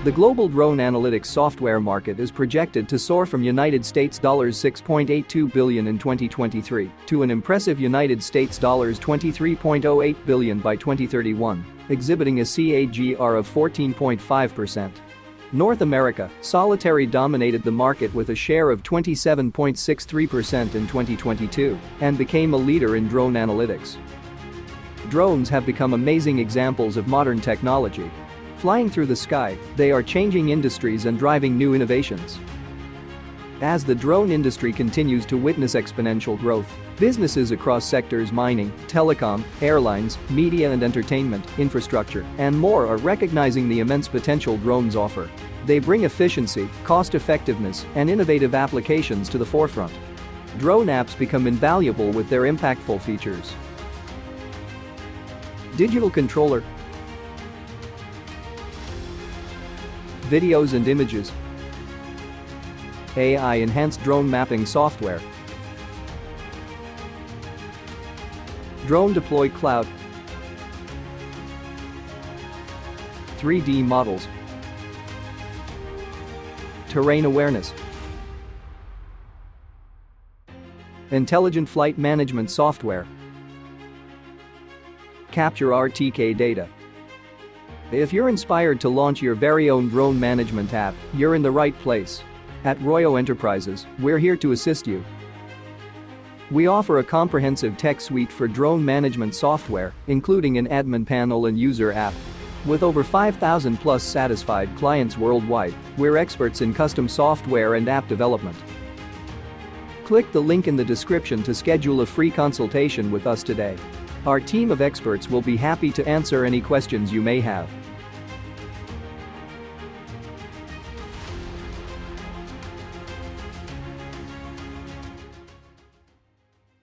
The global drone analytics software market is projected to soar from United States $6.82 billion in 2023 to an impressive United States $23.08 billion by 2031, exhibiting a CAGR of 14.5%. North America, solitary dominated the market with a share of 27.63% in 2022 and became a leader in drone analytics. Drones have become amazing examples of modern technology. Flying through the sky, they are changing industries and driving new innovations. As the drone industry continues to witness exponential growth, businesses across sectors mining, telecom, airlines, media and entertainment, infrastructure, and more are recognizing the immense potential drones offer. They bring efficiency, cost-effectiveness, and innovative applications to the forefront. Drone apps become invaluable with their impactful features. Digital controller, videos and images, AI-enhanced drone mapping software, drone deploy cloud, 3D models, terrain awareness, intelligent flight management software, capture RTK data. If you're inspired to launch your very own drone management app, you're in the right place. At Royo Enterprises, we're here to assist you. We offer a comprehensive tech suite for drone management software, including an admin panel and user app. With over 5,000 plus satisfied clients worldwide, we're experts in custom software and app development. Click the link in the description to schedule a free consultation with us today. Our team of experts will be happy to answer any questions you may have.